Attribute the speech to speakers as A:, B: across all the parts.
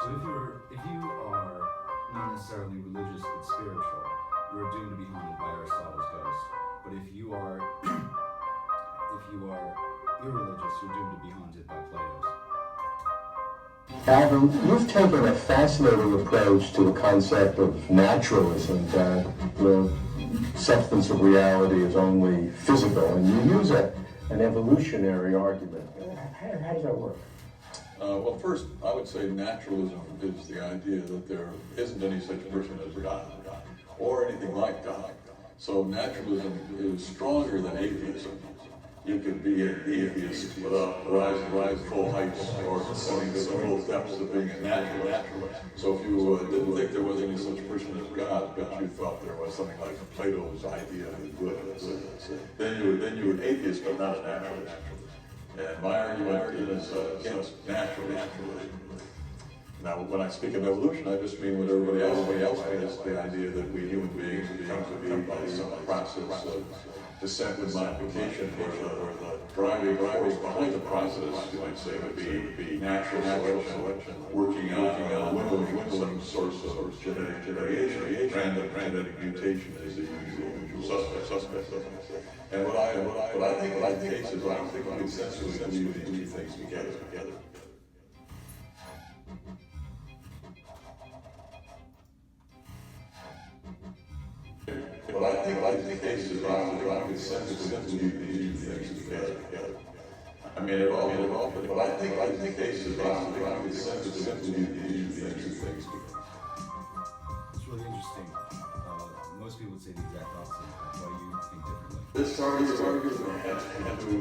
A: if you are not necessarily religious but spiritual, you are doomed to be haunted by Aristotle's ghost. But if you are irreligious, you're doomed to be haunted by Plato's.
B: Alvin, you've taken a fascinating approach to the concept of naturalism, that the substance of reality is only physical, and you use an evolutionary argument. How does that work?
C: Well, first, I would say naturalism is the idea that there isn't any such person as God, or anything like God. So naturalism is stronger than atheism. You could be an atheist without rising full heights or ascending to the full depths of being a naturalist. So if you didn't think there was any such person as God, but you thought there was something like Plato's idea of good, then you would atheist but not a naturalist. And my argument is against naturalism. Now, when I speak of evolution, I just mean what everybody else means, the idea that we human beings come to be by some process of descent and modification, where the driving force behind the process, you might say, would be natural selection, working on winnowing source of genetic variation. Random mutation is the usual suspect. And what I think in that case is I don't think we can sensibly believe these two things together. But I think the case is I can sensibly believe these two things together. I mean, it all, but I think the case is I can sensibly believe these two things together.
A: It's really interesting. Most people would say the exact opposite. Why do you think differently?
C: This argument has to do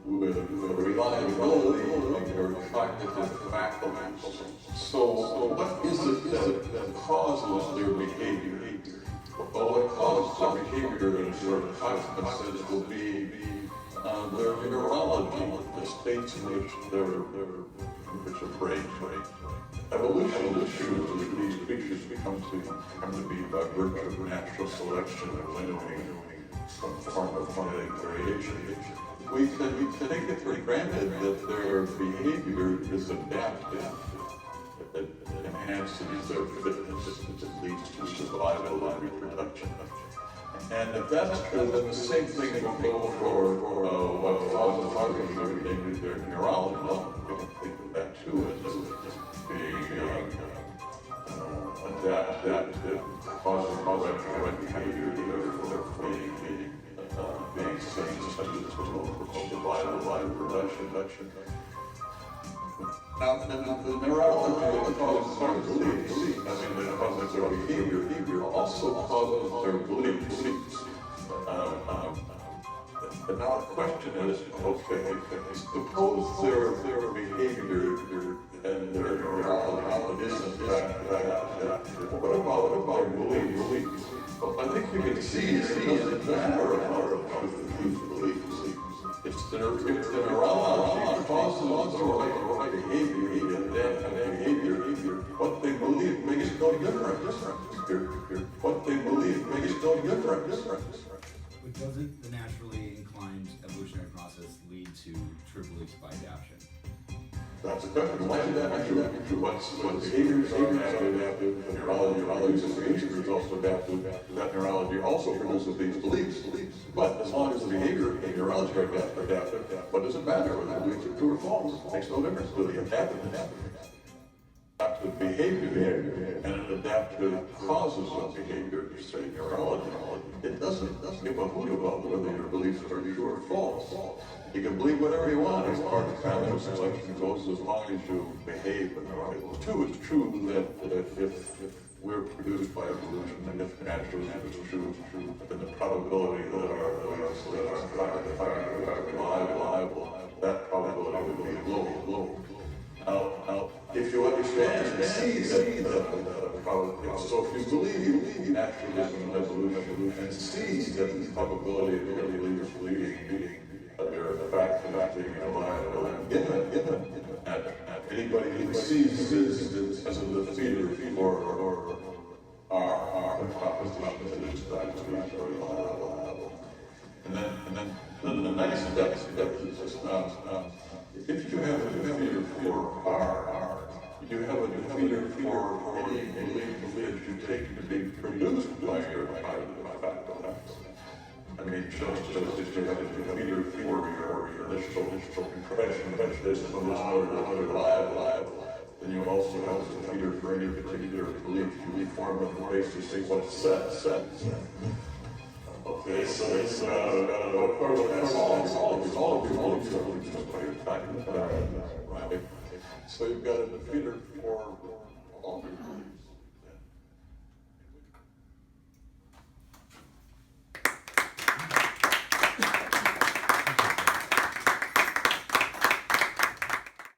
C: with the reliability of your cognitive faculties. So what is it that causes their behavior? Well, what causes their behavior in a sort of cosmic sense will be their neurology, the states in which their brain. Evolution will show that these creatures come to be by virtue of natural selection and winnowing some form of genetic variation. We take it for granted that their behavior is adaptive. It enhances their fitness, it leads to survival and reproduction. And if that's true, then the same thing will go for what causes our behavior, their neurology. We can think of that too as being adaptive, causing correct behavior, therefore being seen as survival, reproduction. Now, the neurology causes our beliefs. I mean, it causes their behavior also causes their beliefs. And now the question is, okay, suppose their behavior and their neurology isn't that. What about their beliefs? Well, I think you can see it doesn't matter about these beliefs. It's the neurology causes the right behavior and behavior. What they believe makes no difference. What they believe makes no difference.
A: But doesn't the naturally inclined evolutionary process lead to true beliefs by adaptation?
C: That's a question. Why should that be true? What behaviors are adaptive, neurology is creation is also adaptive. That neurology also produces these beliefs. But as long as the behavior and neurology are adaptive, what does it matter whether the beliefs are true or false? It makes no difference to the adaptive behavior and an adaptive causes of behavior, say neurology. It doesn't give a hoot about whether your beliefs are true or false. You can believe whatever you want as far as natural selection goes, as long as you behave in the right way. It's true that if we're produced by evolution, and if naturalism is true, then the probability that our beliefs are reliable, that probability would be low. Now, if you understand and see that probability, so if you believe naturalism and evolution, and see that the probability of your believers believing they're a fact and not being reliable and given, and anybody who sees this as a defeater for our proposition that is actually reliable. And then the next step is if you have a defeater for our taken to be produced by your faculties. I mean, just you have a meter for your initial impression of this and this other live, then you also have a meter for any particular belief you form on the basis of what's said. Okay, so it's of course that's all of your beliefs are just by right? So you've got a feeder for